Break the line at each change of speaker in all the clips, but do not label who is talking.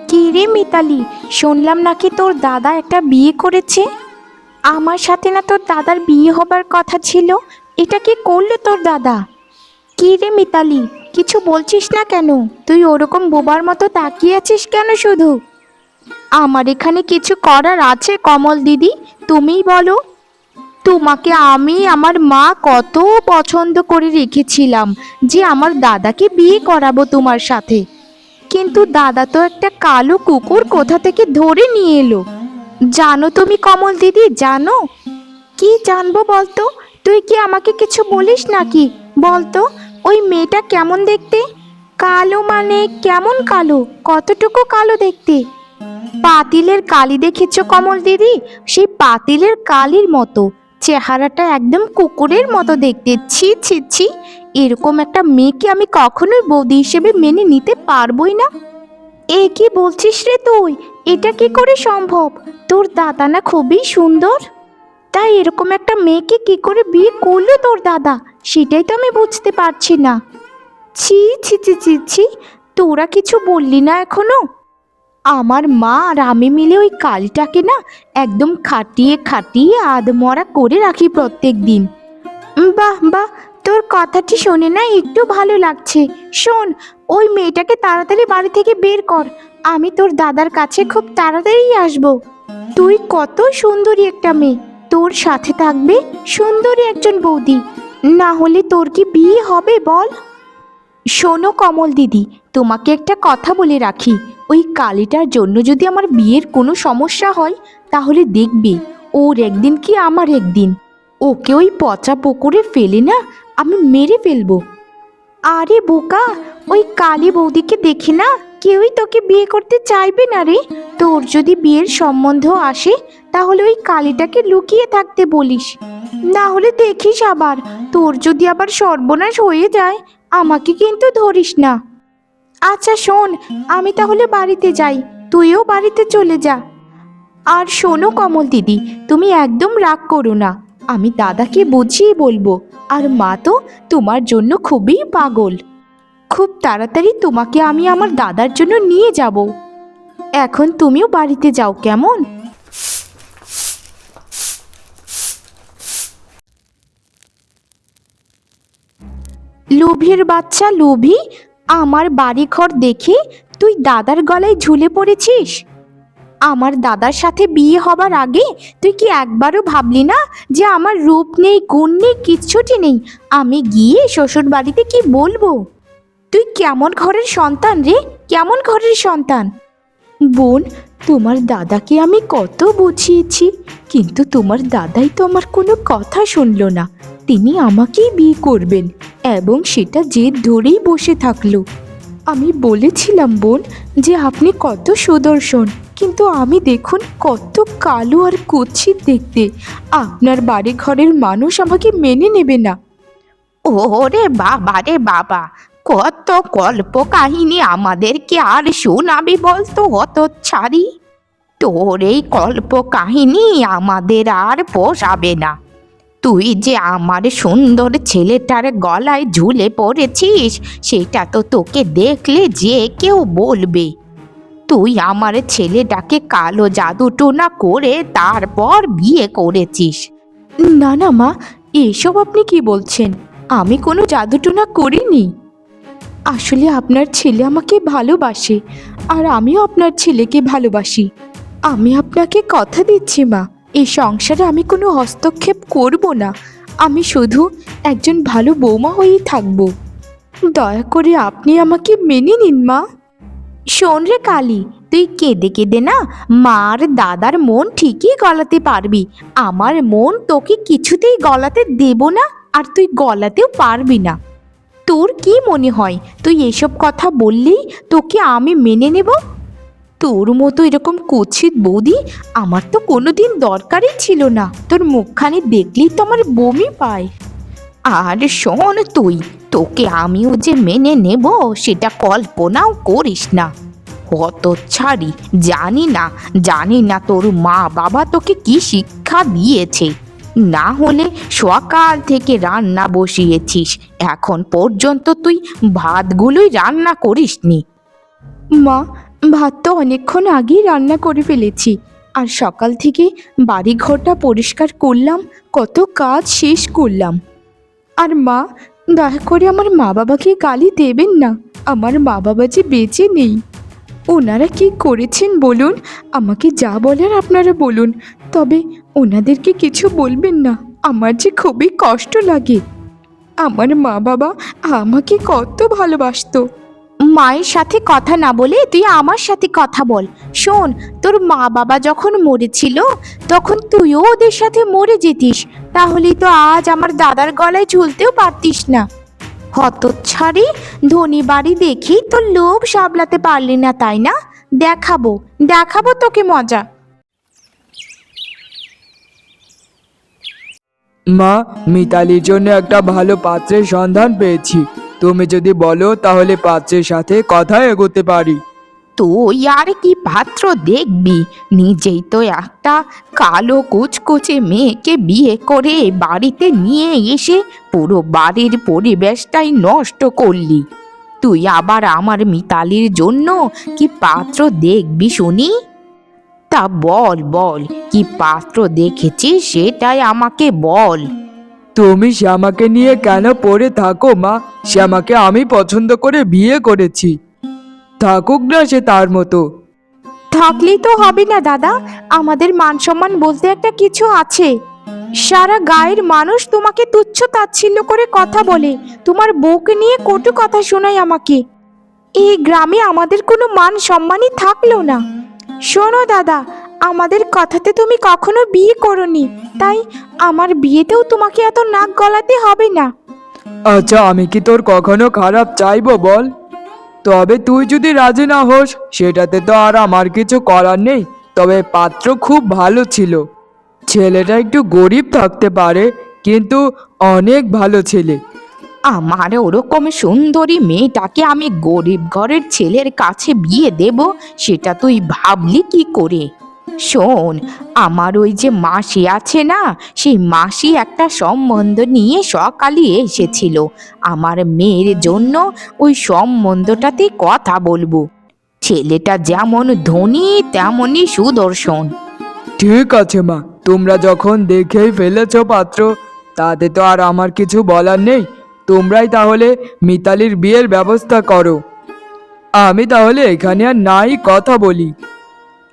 কি রে মিতালি, শুনলাম নাকি তোর দাদা একটা বিয়ে করেছে। আমার সাথে না তোর দাদার বিয়ে হবার কথা ছিল, এটা কি করলো তোর দাদা? কি রে মিতালি, কিছু বলছিস না কেন? তুই ওরকম বোবার মতো তাকিয়ে আছিস কেন শুধু? আমার এখানে কিছু করার আছে কমল দিদি, তুমিই বলো। তোমাকে আমি আমার মা কত পছন্দ করে রেখেছিলাম যে আমার দাদাকে বিয়ে করাবো তোমার সাথে, কিন্তু দাদা তো একটা কালো কুকুর কোথা থেকে ধরে নিয়ে এলো। জানো তুমি কমল দিদি, জানো? কি জানবো বলতো? তুই কি আমাকে কিছু বলিস নাকি? বলতো, ওই মেয়েটা কেমন দেখতে? কালো মানে কেমন কালো? কতটুকু কালো দেখতে? পাতিলের কালি দেখেছো কমল দিদি? সেই পাতিলের কালির মতো, চেহারাটা একদম কুকুরের মতো দেখতে। ছি ছি ছি, এরকম একটা মেয়েকে আমি কখনোই বৌদি হিসেবে মেনে নিতে পারবোই না। এ কি বলছিস রে তুই? এটা কি করে সম্ভব? তোর দাদা না খুবই সুন্দর, তাই এরকম একটা মেয়েকে কি করে বিয়ে করলো তোর দাদা, সেটাই তো আমি বুঝতে পারছি না। ছি ছি ছি ছি ছি, তোরা কিছু বললি না এখনো? আমার মা আর আমি মিলে ওই কালিটাকে না একদম খাটিয়ে খাটিয়ে আধমরা করে রাখি প্রত্যেক দিন। বাহ বাহ, তোর কথাটি শুনে না একটু ভালো লাগছে। শোন, ওই মেয়েটাকে তাড়াতাড়ি বাড়ি থেকে বের কর, আমি তোর দাদার কাছে খুব তাড়াতাড়ি আসবো। তুই কত সুন্দরী একটা মেয়ে, তোর সাথে থাকবে সুন্দরী একজন বৌদি, না হলে তোর কি বিয়ে হবে বল? শোনো কমল দিদি, তোমাকে একটা কথা বলে রাখি, ওই কালিটার জন্য যদি আমার বিয়ের কোনো সমস্যা হয়, তাহলে দেখবে ওর একদিন কি আমার একদিন, ওকে ওই পচা পুকুরে ফেলে না আমি মেরে ফেলবো। আরে বোকা, ওই কালী বৌদিকে দেখে না কেউই তোকে বিয়ে করতে চাইবে না রে। তোর যদি বিয়ের সম্বন্ধ আসে, তাহলে ওই কালীটাকে লুকিয়ে থাকতে বলিস, না হলে দেখিস আবার তোর যদি আবার সর্বনাশ হয়ে যায়, আমাকে কিন্তু ধরিস না। আচ্ছা শোন, আমি তাহলে বাড়িতে যাই, তুইও বাড়িতে চলে যা। আর শোনো কমল দিদি, তুমি একদম রাগ করো না, আমি দাদাকে বুঝিয়ে বলবো। আর মা তো তোমার জন্য খুবই পাগল, খুব তাড়াতাড়ি তোমাকে আমি আমার দাদার জন্য নিয়ে যাব। এখন তুমিও বাড়িতে যাও কেমন? লোভীর বাচ্চা লোভী, আমার বাড়ি ঘর দেখে তুই দাদার গলায় ঝুলে পড়েছিস। আমার দাদার সাথে বিয়ে হবার আগে তুই কি একবারও ভাবলি না যে আমার রূপ নেই, গুণ নেই, কিচ্ছুটি নেই, আমি গিয়ে শ্বশুর বাড়িতে কি বলবো? তুই কেমন ঘরের সন্তান রে, কেমন ঘরের সন্তান? বোন, তোমার দাদাকে আমি কত বুঝিয়েছি, কিন্তু তোমার দাদাই তো আমার কোনো কথা শুনলো না। তিনি আমাকেই বিয়ে করবেন এবং সেটা জেদ ধরেই বসে থাকলো। আমি বলেছিলাম বোন যে আপনি কত সুদর্শন, কিন্তু আমি দেখুন কত কালো আর কুৎসিত দেখতে, আপনার বাড়ি ঘরের মানুষ আমাকে মেনে নেবে না। ওরে বাবা রে বাবা, কত গল্প কাহিনী আমাদেরকে আর শোনাবি বলতো অত ছাড়ি? তোর এই গল্প কাহিনী আমাদের আর পোষাবে না। তুই যে আমার সুন্দর ছেলেটার গলায় ঝুলে পড়েছিস, সেটা তো তোকে দেখলে যে কেউ বলবে তুই আমার ছেলেটাকে কালো জাদু টোনা করে তারপর বিয়ে করেছিস। না না মা, এসব আপনি কি বলছেন? আমি কোনো জাদুটোনা করিনি। আসলে আপনার ছেলে আমাকে ভালোবাসে, আর আমিও আপনার ছেলেকে ভালোবাসি। আমি আপনাকে কথা দিচ্ছি মা, এই সংসারে আমি কোনো হস্তক্ষেপ করব না, আমি শুধু একজন ভালো বৌমা হয়েই থাকবো। দয়া করে আপনি আমাকে মেনে নিন মা। শোন রে কালী, তুই কেঁদে কেঁদে না মার দাদার মন ঠিকই গলাতে পারবি, আমার মন তোকে কিছুতেই গলাতে দেব না, আর তুই গলাতেও পারবি না। তোর কি মনে হয় তুই এসব কথা বললেই তোকে আমি মেনে নেব? তোর মতো এরকম কুৎসিত বৌদি আমার তো কোনোদিন দরকারই ছিল না, তোর মুখখানি দেখলেই তো আমার বমি পায়। আর শোন তুই, তোকে আমিও যে মেনে নেব সেটা কল্পনাও করিস না। হত ছাড়ি, জানি না তোর মা বাবা তোকে কি শিক্ষা দিয়েছে, না হলে সকাল থেকে রান্না বসিয়েছিস, এখন পর্যন্ত তুই ভাতগুলোই রান্না করিসনি। মা, ভাত তো অনেকক্ষণ আগেই রান্না করে ফেলেছি, আর সকাল থেকে বাড়ি ঘরটা পরিষ্কার করলাম, কত কাজ শেষ করলাম। আর মা, দয়া করে আমার মা বাবাকে গালি দেবেন না, আমার মা বাবা যে বেঁচে নেই। ওনারা কি করেছেন বলুন, আমাকে যা বলার আপনারা বলুন, তবে ওনাদেরকে কিছু বলবেন না, আমার যে খুবই কষ্ট লাগে। আমার মা বাবা আমাকে কত ভালোবাসতো। মায়ের সাথে কথা না বলে তুই আমার সাথে কথা বল। শোন, তোর মা বাবা যখন মরেছিল তখন তুইও ওদের সাথে মরে যেতিস, তাহলেই তো আজ আমার দাদার গলায় ঝুলতেও পারতিস না। হতচ্ছাড়ি, ধনী বাড়ি দেখেই তোর লোভ সামলাতে পারলি না, তাই না? দেখাবো দেখাবো তোকে মজা।
মা, মিতালির জন্য একটা ভালো পাত্রের সন্ধান পেয়েছি। তুমি যদি বলো তাহলে পাত্রের সাথে কথা এগোতে পারি।
তুই আর কি পাত্র দেখবি? নিজেই তো একটা কালো কুচকুচে মেয়েকে বিয়ে করে বাড়িতে নিয়ে এসে পুরো বাড়ির পরিবেশটাই নষ্ট করলি। তুই আবার আমার মিতালির জন্য কি পাত্র দেখবি শুনি? তা বল বল, কি পাত্র দেখেছিস সেটাই আমাকে বল।
তুমি শ্যামাকে নিয়ে কেন পড়ে থাকো মা? শ্যামাকে আমি পছন্দ করে বিয়ে করেছি, থাকুক না সে তার মতো।
থাকলেই তো হবে না দাদা, আমাদের মান সম্মান বলতে একটা কিছু আছে। সারা গায়ের মানুষ তোমাকে তুচ্ছ তাচ্ছিল্য করে কথা বলে, তোমার বউকে নিয়ে কটু কথা শোনায় আমাকে। এই গ্রামে আমাদের কোনো মান সম্মানই থাকলো না। শোনো দাদা, আমাদের কথাতে তুমি কখনো বিয়ে করোনি, তাই আমার বিয়েতেও তোমাকে এত নাক গলাতে হবে না।
আচ্ছা, আমি কি তোর কখনো খারাপ চাইবো বল? তবে তুই যদি রাজি না হোস সেটাতে তো আর আমার কিছু করার নেই। তবে পাত্র খুব ভালো ছিল। ছেলেটা একটু গরিব থাকতে পারে, কিন্তু অনেক ভালো ছেলে।
আমার ওরকম সুন্দরী মেয়েটাকে আমি গরিব ঘরের ছেলের কাছে বিয়ে দেব, সেটা তুই ভাবলি কি করে? শোন, আমার ওই যে মাসি আছে না, সেই মাসি একটা সম্বন্ধ নিয়ে সকালে এসেছিল। আমার মেয়ের জন্য ওই সম্বন্ধটাতে কথা বলবো। ছেলেটা যেমন ধনী তেমনই সুদর্শন।
ঠিক আছে মা, তোমরা যখন দেখেই ফেলেছো পাত্র, তাতে তো আর আমার কিছু বলার নেই। তোমরাই তাহলে মিতালির বিয়ের ব্যবস্থা করো। আমি তাহলে এখানে আর নাই কথা বলি।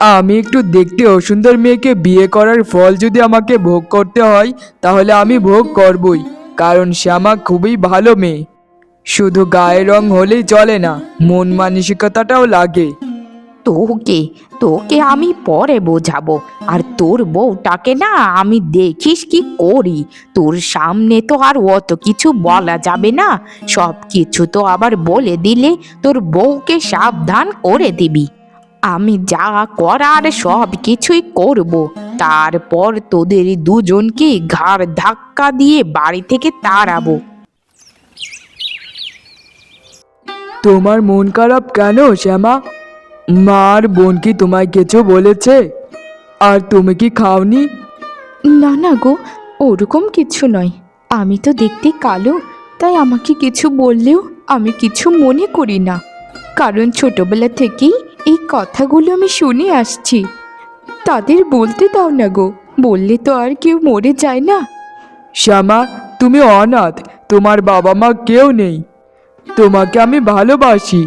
আমি একটু দেখতে অসুন্দর মেয়েকে বিয়ে করার ফল যদি আমাকে ভোগ করতে হয়, তাহলে আমি ভোগ করবই। কারণ শ্যামা খুবই ভালো মেয়ে। শুধু গায়ের রং হলেই চলে না, মন মানসিকতাটাও লাগে।
তোকে তোকে আমি পরে বোঝাবো। আর তোর বউটাকে না আমি দেখিস কি করি। তোর সামনে তো আর অত কিছু বলা যাবে না, সব কিছু তো আবার বলে দিলে তোর বউকে সাবধান করে দিবি। আমি যা করার সব কিছুই করব, তারপর তোদের দুজনকে ঘাড় ধাক্কা দিয়ে বাড়ি থেকে তাড়াবো।
তোমার মন খারাপ কেন শ্যামা? মা আর বোন কি তোমায় কিছু বলেছে? আর তুমি কি খাওনি?
না না গো, ওরকম কিছু নয়। আমি তো দেখতে কালো, তাই আমাকে কিছু বললেও আমি কিছু মনে করি না, কারণ ছোটবেলা থেকেই এই কথাগুলো আমি শুনে আসছি। তাদের বলতে দাও না গো, বললে তো আর কেউ মরে যায় না।
শ্যামা, তুমি অনাথ, তোমার বাবা মা কেউ নেই। তোমাকে আমি ভালোবাসি,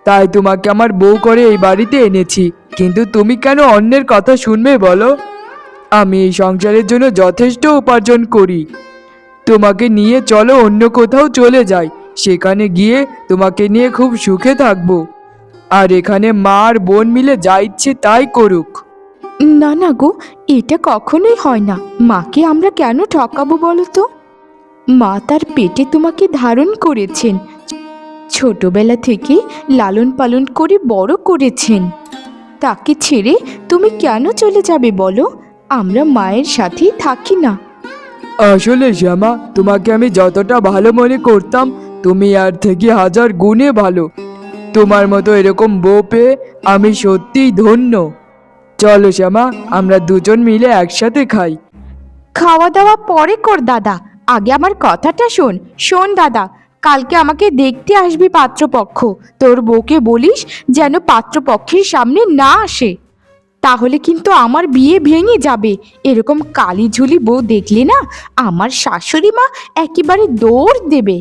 তাই তোমাকে আমার বউ করে এই বাড়িতে এনেছি। কিন্তু তুমি কেন অন্যের কথা শুনবে বলো? আমি এই সংসারের জন্য যথেষ্ট উপার্জন করি। তোমাকে নিয়ে চলো অন্য কোথাও চলে যাই, সেখানে গিয়ে তোমাকে নিয়ে খুব সুখে থাকবো। আর এখানে মা আর বোন মিলে যা ইচ্ছে তাই করুক।
না না গো, এটা কখনোই হয় না। মাকে আমরা কেন ঠকাবো বলো তো? মা তার পেটে তোমাকে ধারণ করেছেন, ছোটবেলা থেকে লালন পালন করে বড় করেছেন। তাকে ছেড়ে তুমি কেন চলে যাবে বলো? আমরা মায়ের সাথেই থাকি না।
আসলে শ্যামা, তোমাকে আমি যতটা ভালো মনে করতাম, তুমি আর থেকে হাজার গুণে ভালো। তোমার মতো এরকম বউ পেয়ে আমি সত্যিই ধন্য। চলো শ্যামা, আমরা দুজন মিলে একসাথে খাই।
খাওয়া দাওয়া পরে কর দাদা, আগে আমার কথাটা শোন। শোন দাদা, কালকে আমাকে দেখতে আসবি পাত্রপক্ষ। তোর বউকে বলিস যেন পাত্রপক্ষের সামনে না আসে, তাহলে কিন্তু আমার বিয়ে ভেঙে যাবে। এরকম কালিঝুলি বউ দেখলে না আমার শাশুড়ি মা একেবারে দৌড় দেবে।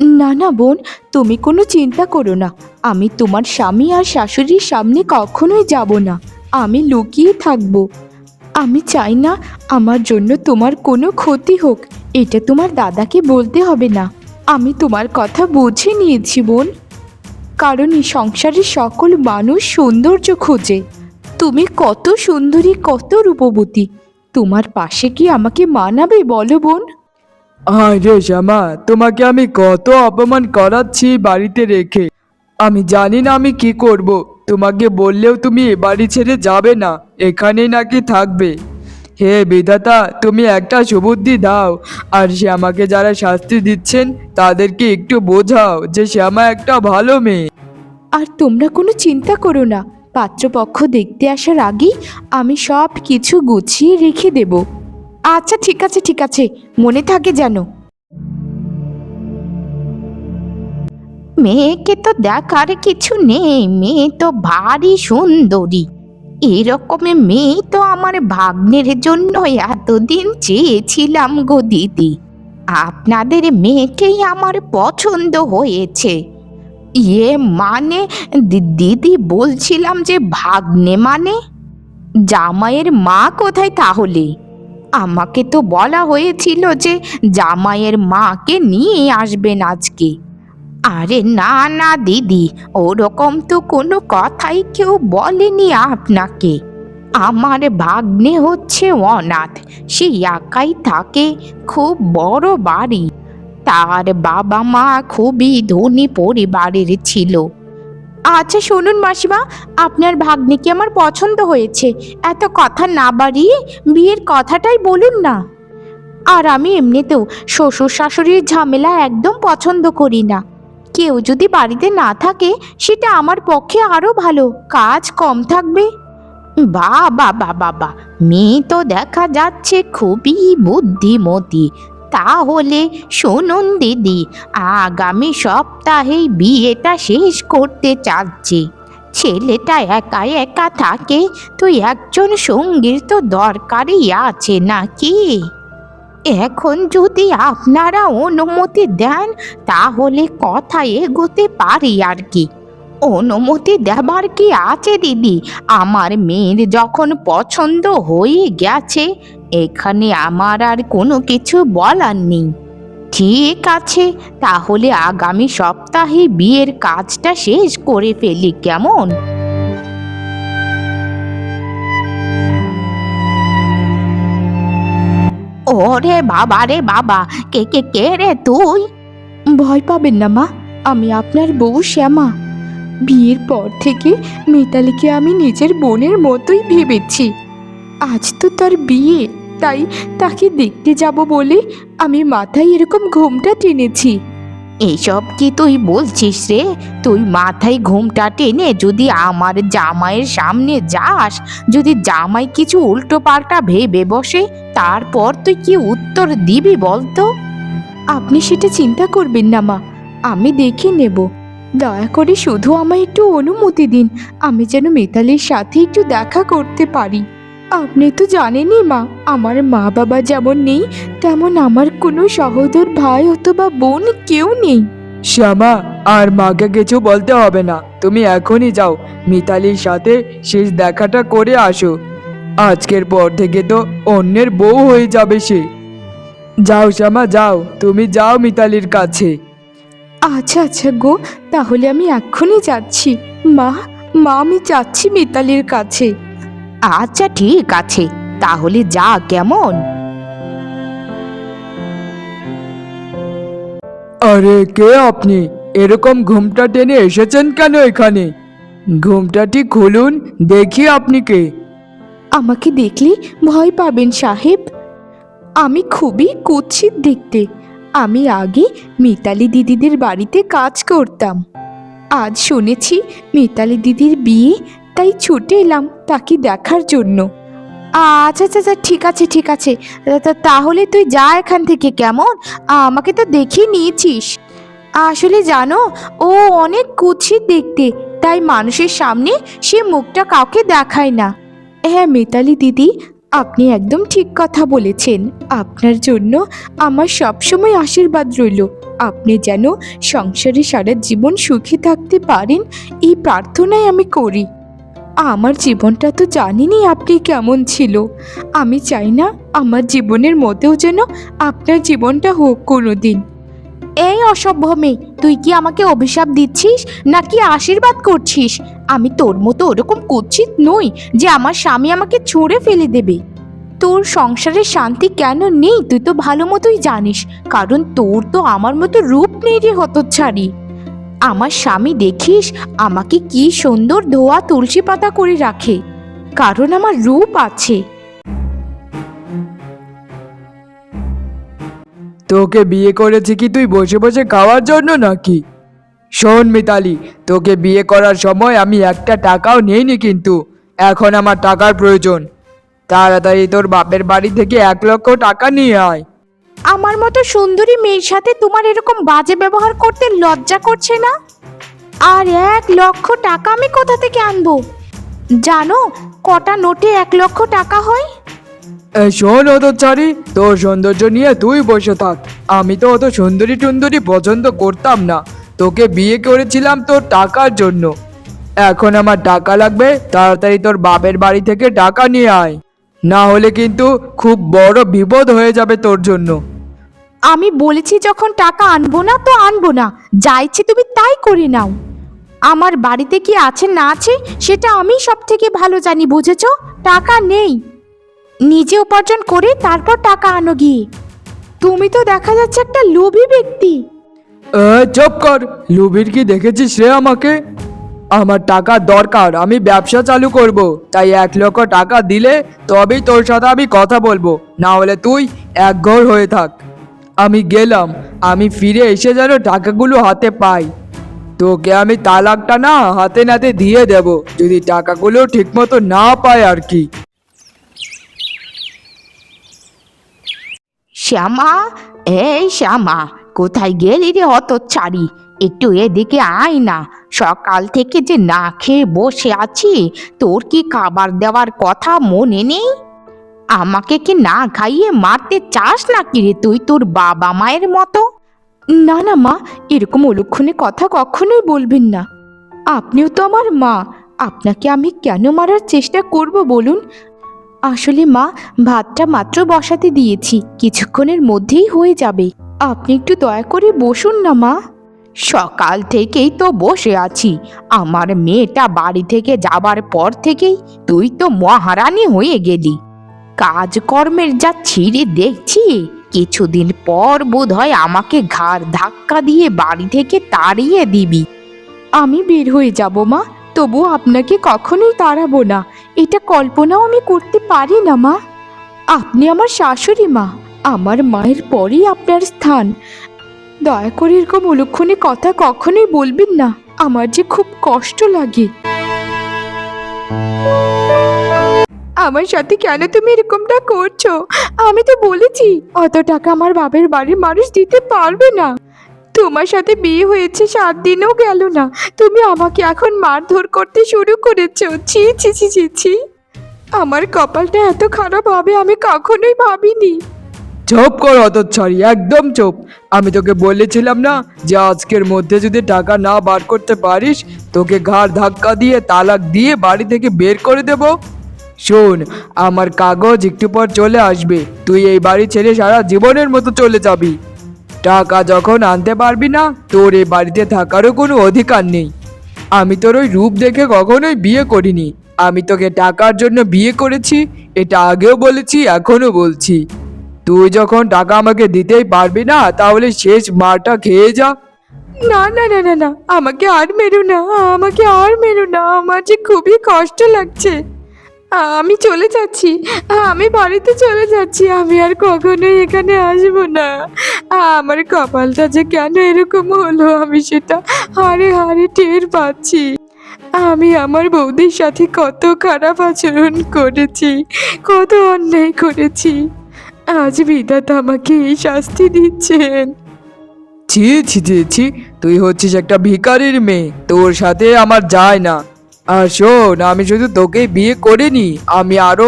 না না বোন, তুমি কোনো চিন্তা করো না। আমি তোমার স্বামী আর শাশুড়ির সামনে কখনোই যাব না। আমি লুকিয়ে থাকবো। আমি চাই না আমার জন্য তোমার কোনো ক্ষতি হোক। এটা তোমার দাদাকে বলতে হবে না। আমি তোমার কথা বুঝে নিয়েছি বোন, কারণ এই সংসারের সকল মানুষ সৌন্দর্য খোঁজে। তুমি কত সুন্দরী, কত রূপবতী। তোমার পাশে কি আমাকে মানাবে বলো বোন?
আরে শ্যামা, তোমাকে আমি কত অপমান করাচ্ছি বাড়িতে রেখে। আমি জানি না আমি কি করব। তোমাকে বললেও তুমি এ বাড়ি ছেড়ে যাবে না, এখানেই নাকি থাকবে। হে বিধাতা, তুমি একটা সুবুদ্ধি দাও। আর শ্যামাকে যারা শাস্তি দিচ্ছেন তাদেরকে একটু বোঝাও যে শ্যামা একটা ভালো মেয়ে।
আর তোমরা কোনো চিন্তা করো না, পাত্রপক্ষ দেখতে আসার আগেই আমি সব কিছু গুছিয়ে রেখে দেব। আচ্ছা ঠিক আছে ঠিক আছে, মনে থাকে যেন। মেয়েকে তো দেখার কিছু নেই, মেয়ে তো ভারী সুন্দরী। এরকমের মেয়ে তো আমার ভাগ্নের জন্য এতদিন চেয়েছিলাম গো দিদি। আপনাদের মেয়েকেই আমার পছন্দ হয়েছে। ইয়ে মানে দিদি বলছিলাম যে ভাগ্নে মানে জামাইয়ের মা কোথায় তাহলে? আমাকে তো বলা হয়েছিল যে জামাইয়ের মাকে নিয়ে আসবেন আজকে। আরে না না দিদি, ওরকম তো কোনো কথাই কেউ বলেনি আপনাকে। আমার ভাগ্নে হচ্ছে অনাথ, সে একাই থাকে, খুব বড় বাড়ি। তার বাবা মা খুবই ধনী পরিবারের ছিল। আচ্ছা শুনুন মাসিমা, আপনার ভাগ্নিকে আমার পছন্দ হয়েছে। এত কথা না বাড়িয়ে বিয়ের কথাটাই বলুন না। আর আমি এমনিতেও শ্বশুর শাশুড়ির ঝামেলা একদম পছন্দ করি না। কেউ যদি বাড়িতে না থাকে সেটা আমার পক্ষে আরো ভালো, কাজ কম থাকবে। বাবা বাবা, মেয়ে তো দেখা যাচ্ছে খুবই বুদ্ধিমতী। তাহলে শুনুন দিদি, আগামী সপ্তাহেই বিয়েটা শেষ করতে চাচ্ছি। ছেলেটা একা একা থাকে, তো একজন সঙ্গীর তো দরকারই আছে নাকি? এখন যদি আপনারা অনুমতি দেন তাহলে কথা এগোতে পারি আর কি। অনুমতি দেবার কি আছে দিদি? আমার মেয়ের যখন পছন্দ হয়ে গেছে, এখানে আমার আর কোনো কিছু বলার নেই। ঠিক আছে, তাহলে আগামী সপ্তাহে বিয়ের কাজটা শেষ করে ফেলি, কেমন? ওরে বাবা রে বাবা, কে কে কে রে তুই? ভয় পাবেন না মা, আমি আপনার বউ শ্যামা। বিয়ের পর থেকে মিতালিকে আমি নিজের বোনের মতোই ভেবেছি। আজ তো তার বিয়ে, তাই তাকে দেখতে যাব বলে আমি মাথায় এরকম ঘোমটা টেনেছি। এসব কি তুই বলছিস রে? তুই মাথায় ঘোমটা টেনে যদি আমার জামাইয়ের সামনে যাস, যদি জামাই কিছু উল্টো পাল্টা ভেবে বসে, তারপর তুই কি উত্তর দিবি বলতো? আপনি সেটা চিন্তা করবেন না মা, আমি দেখে নেব। দয়া করে শুধু আমায় একটু অনুমতি দিন, আমি যেন মিতালির সাথে একটু দেখা করতে পারি। আপনি তো জানেনই মা, আমার মা বাবা যেমন নেই, তেমন আমার কোনো সহোদর ভাই অথবা বোন কেউ নেই।
শ্যামা, আর মাকে কিছু বলতে হবে না। তুমি এখনই যাও, মিতালির সাথে শেষ দেখাটা করে আসো। আজকের পর থেকে তো অন্যের বউ হয়ে যাবে সে। যাও শ্যামা যাও, তুমি যাও মিতালির কাছে।
আচ্ছা আচ্ছা গো, তাহলে আমি এক্ষুনি যাচ্ছি। মা মা, আমি যাচ্ছি মিতালির কাছে। আচ্ছা ঠিক আছে, তাহলে যা, কেমন?
আরে কে আপনি? এরকম ঘুমটা টেনে এসেছেন কেন এখানে? ঘুমটাটি খুলুন, দেখি আপনি কে।
আমাকে দেখলে ভয় পাবেন সাহেব, আমি খুবই কুৎসিত দেখতে। আমি আগে মিতালি দিদিদের বাড়িতে কাজ করতাম। আজ শুনেছি মিতালি দিদির বিয়ে, তাই ছুটে এলাম তাকে দেখার জন্য। আচ্ছা আচ্ছা আচ্ছা, ঠিক আছে ঠিক আছে, তাহলে তুই যা এখান থেকে, কেমন? আমাকে তো দেখে নিয়েছিস। আসলে জানো, ও অনেক কুৎসিত দেখতে, তাই মানুষের সামনে সে মুখটা কাউকে দেখায় না। হ্যাঁ মিতালি দিদি, আপনি একদম ঠিক কথা বলেছেন। আপনার জন্য আমার সবসময় আশীর্বাদ রইল। আপনি যেন সংসারে সারা জীবন সুখী থাকতে পারেন, এই প্রার্থনাই আমি করি। আমার জীবনটা তো জানিনি আপনি কেমন ছিল। আমি চাই না আমার জীবনের মতেও যেন আপনার জীবনটা হোক কোনোদিন। এই অসভ্য মেয়ে, তুই কি আমাকে অভিশাপ দিচ্ছিস নাকি আশীর্বাদ করছিস? আমি তোর মতো ওরকম কুৎসিত নই যে আমার স্বামী আমাকে ছুঁড়ে ফেলে দেবে। তোর সংসারে শান্তি কেন নেই তুই তো ভালো মতোই জানিস, কারণ তোর তো আমার মতো রূপ নেই রে হতচ্ছাড়ি। আমার স্বামী দেখিস আমাকে কি সুন্দর ধোয়া তুলসী পাতা করে রাখে, কারণ আমার রূপ আছে।
তোকে বিয়ে করেছি কি তুই বসে বসে খাওয়ার জন্য নাকি? শোন মিতালি, তোকে বিয়ে করার সময় আমি একটা টাকাও নেইনি, কিন্তু এখন আমার টাকার প্রয়োজন। তাড়াতাড়ি তোর বাপের বাড়ি থেকে 1,00,000 টাকা নিয়ে আয়।
আমার মতো সুন্দরী মেয়ের সাথে তোমার এরকম বাজে ব্যবহার করতে লজ্জা করছে না? আর 1,00,000 টাকা আমি কোথা থেকে আনবো? জানো কটা নোটে 1,00,000 টাকা হয়?
শোন হতচ্ছাড়ি, তোর সৌন্দর্য নিয়ে তুই বসে থাক। আমি তো অত সুন্দরী টুন্দরী পছন্দ করতাম না, তোকে বিয়ে করেছিলাম তোর টাকার জন্য। এখন আমার টাকা লাগবে, তাড়াতাড়ি তোর বাপের বাড়ি থেকে টাকা নিয়ে আয়, না হলে কিন্তু খুব বড় বিপদ হয়ে যাবে তোর জন্য।
আমি বলেছি যখন টাকা আনবো না তো আনবো না, যা ইচ্ছে তুমি তাই করে নাও। আমার বাড়িতে কি আছে না আছে সেটা আমি সব থেকে ভালো জানি, বুঝেছো? টাকা নেই, নিজে উপার্জন করে তারপর টাকা আনো গিয়ে। তুমি তো দেখা যাচ্ছে একটা লোভী ব্যক্তি।
চুপ কর, লুবির কি দেখেছিস রে আমাকে? আমার টাকা দরকার, আমি ব্যবসা চালু করব, তাই 1,00,000 টাকা দিলে তবেই তোর সাথে আমি কথা বলবো, না হলে তুই একঘর হয়ে থাক। আমি গেলাম, আমি ফিরে এসে যেন টাকাগুলো হাতে পাই। তোকে আমি তালাকটা না হাতে নাতে দিয়ে দেব, যদি টাকাগুলো ঠিকমতো না পায় আর কি।
শ্যামা, এই শ্যামা, কোথায় গেলি রে হতচ্ছাড়ি? একটু এদিকে আয় না। সকাল থেকে যে না খেয়ে বসে আছি, তোর কি খাবার দেওয়ার কথা মনে নেই? আমাকে কি না খাইয়ে মারতে চাস নাকি রে তুই তোর বাবা মায়ের মতো? না না মা, এরকম অলক্ষণে কথা কখনোই বলবেন না। আপনিও তো আমার মা, আপনাকে আমি কেন মারার চেষ্টা করব বলুন? আসলে মা, ভাতটা মাত্র বসাতে দিয়েছি, কিছুক্ষণের মধ্যেই হয়ে যাবে। আপনি একটু দয়া করে বসুন না মা। সকাল থেকেই তো বসে আছি, আমার মেয়েটা বাড়ি থেকে যাবার পর থেকেই তুই তো মহারানী হয়ে গেলি। কাজকর্মের যা ছিঁড়ে দেখছি, কিছুদিন পর বোধহয় আমাকে ঘাড় ধাক্কা দিয়ে বাড়ি থেকে তাড়িয়ে দিবি। আমি বের হয়ে যাব মা, তবু আপনাকে কখনোই তাড়াবো না, এটা কল্পনাও আমি করতে পারি না মা। আপনি আমার শাশুড়ি মা, আমার মায়ের পরেই আপনার স্থান। দয়া করে এরকম অলক্ষণে কথা কখনোই বলবেন না, আমার যে খুব কষ্ট লাগে। আমার সাথে কেন তুমি এরকমটা করছো? আমি তো বলেছি অত টাকা আমার বাপের বাড়ির মানুষ দিতে পারবে না। তোমার সাথে বিয়ে হয়েছে 7 দিনও গেল না, তুমি আমাকে এখন মারধর করতে শুরু করেছো। ছি ছি ছি ছি ছি, আমার কপালটা এত খারাপ হবে আমি কখনোই ভাবিনি।
চুপ কর হতচ্ছাড়ি, একদম চুপ। আমি তোকে বলেছিলাম না যে আজকের মধ্যে যদি টাকা না বার করতে পারিস, তোকে ঘাড় ধাক্কা দিয়ে তালাক দিয়ে বাড়ি থেকে বের করে দেব। শোন, আমার কাগজ একটু পর চলে আসবে, তুই এই বাড়ি ছেড়ে সারা জীবনের মতো চলে যাবি। টাকা যখন আনতে পারবি না, তোর এই বাড়িতে থাকারও কোনো অধিকার নেই। আমি তোর ওই রূপ দেখে কখনোই বিয়ে করিনি, আমি তোকে টাকার জন্য বিয়ে করেছি, এটা আগেও বলেছি এখনো বলছি। তুই যখন টাকা আমাকে দিতেই পারবি না, তাহলে শেষ মারটা খেয়ে যা।
না না না না না, আমাকে আর মেরো না, আমাকে আর মেরো না, আমার যে খুবই কষ্ট লাগছে। আমি চলে যাচ্ছি, আমি বাড়িতে চলে যাচ্ছি, আমি আর কখনোই এখানে আসবো না। আমার কপালটা যে কেন এরকম হলো আমি সেটা হাড়ে হাড়ে টের পাচ্ছি। আমি আমার বৌদির সাথে কত খারাপ আচরণ করেছি, কত অন্যায় করেছি, আজ বিধাতা আমাকে এই শাস্তি দিচ্ছেন।
ছি ছি ছি ছি, তুই হচ্ছিস একটা ভিখারির মেয়ে, তোর সাথে আমার যায় না। আর শোন, আমি শুধু তোকেই বিয়ে করিনি, আমি আরো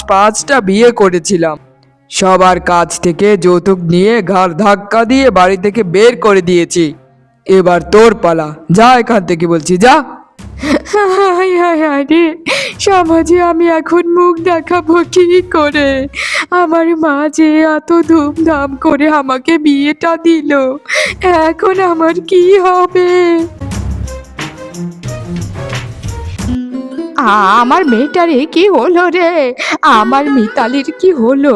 পাঁচটা বিয়ে করেছিলাম। সবার কাছ থেকে যৌতুক নিয়ে ঘাড় ধাক্কা দিয়ে বাড়ি থেকে বের করে দিয়েছি। এবার তোর পালা, যা এখান থেকে বলছি, যা। হায় হায় হায় রে, সমাজে আমি এখন মুখ দেখাবো কি করে? আমার মা যে এত ধুমধাম করে আমাকে বিয়েটা দিল, এখন আমার কি হবে? আমার মেয়েটারে কি হলো রে? আমার মিতালির কি হলো?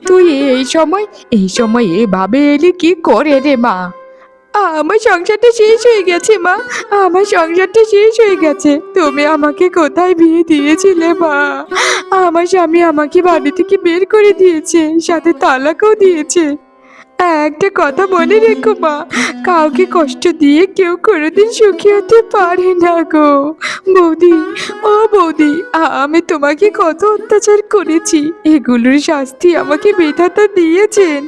তুই এই সময় এভাবে এলি কি করে রে মা? আমার সংসারটা শেষ হয়ে গেছে মা, আমার সংসারটা শেষ হয়ে গেছে। তুমি আমাকে কোথায় বিয়ে দিয়েছিলে মা? আমার স্বামী আমাকে বাড়ি থেকে বের করে দিয়েছে, সাথে তালাকও দিয়েছে। একটা কথা মনে রেখো মা, কাউকে কষ্ট দিয়ে কেউ কোনোদিন সুখী হতে পারে না গো। বৌদি, ও বৌদি, আমি তোমাকে কত অত্যাচার করেছি, এগুলোর শাস্তি আমাকে বিধাতা দিয়েছেন।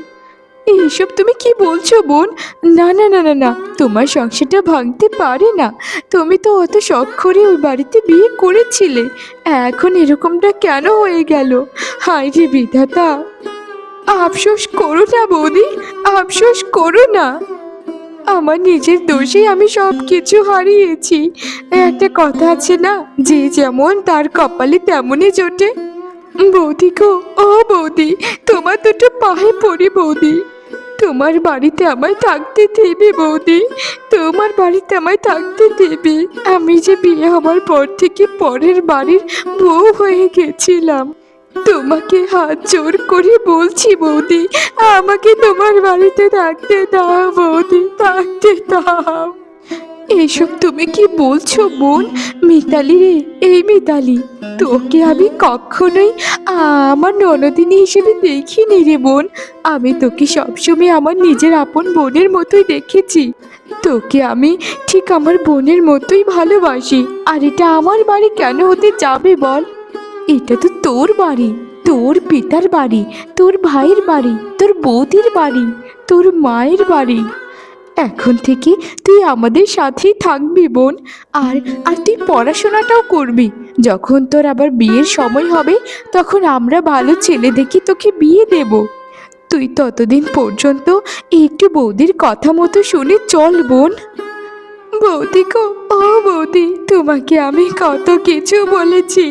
এইসব তুমি কি বলছো বোন? না না না না না, তোমার সংসারটা ভাঙতে পারে না। তুমি তো অত শখ করে ওই বাড়িতে বিয়ে করেছিলে, এখন এরকমটা কেন হয়ে গেল? হায় রে বিধাতা! আফসোস করো না বৌদি, আফসোস করো না। আমার নিজের দোষেই আমি সব কিছু হারিয়েছি। একটা কথা আছে না, যে যেমন তার কপালে তেমনই জোটে। বৌদি গো, ও বৌদি, তোমার দুটো পায়ে পড়ি বৌদি, তোমার বাড়িতে আমায় থাকতে দেবে বৌদি, তোমার বাড়িতে আমায় থাকতে দেবে। আমি যে বিয়ে হবার পর থেকে পরের বাড়ির বউ হয়ে গেছিলাম, তোমাকে হাত জোর করে বলছি বৌদি, আমাকে তোমার বাড়িতে থাকতে দাও বৌদি, থাকতে দাও। এসব তুমি কি বলছো বোন? মিতালি রে, এই মিতালি, তোকে আমি কখনোই আমার ননদিনী হিসেবে দেখিনি রে বোন। আমি তোকে সবসময় আমার নিজের আপন বোনের মতোই দেখেছি। তোকে আমি ঠিক আমার বোনের মতোই ভালোবাসি। আর এটা আমার বাড়ি কেন হতে যাবে বল? এটা তো তোর বাড়ি, তোর পিতার বাড়ি, তোর ভাইয়ের বাড়ি, তোর বৌদির বাড়ি, তোর মায়ের বাড়ি। এখন থেকে তুই আমাদের সাথেই থাকবি বোন। আর আর তুই পড়াশোনাটাও করবি। যখন তোর আবার বিয়ের সময় হবে, তখন আমরা ভালো ছেলে দেখি তোকে বিয়ে দেব। তুই ততদিন পর্যন্ত একটু বৌদির কথা মতো শুনে চল বোন। বৌদি গো, ও বৌদি, তোমাকে আমি কত কিছু বলেছি,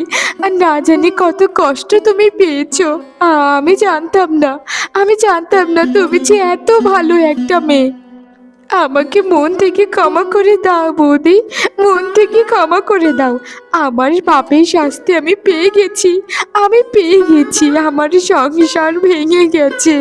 আর না জানি কত কষ্ট তুমি পেয়েছো। আমি জানতাম না, আমি জানতাম না তুমি যে এত ভালো একটা মেয়ে। আমাকে মন থেকে ক্ষমা করে দাও বৌদি, মন থেকে ক্ষমা করে দাও। আমার পাপের শাস্তি আমি পেয়ে গেছি, আমি পেয়ে গেছি। আমার সংসার ভেঙে গেছে।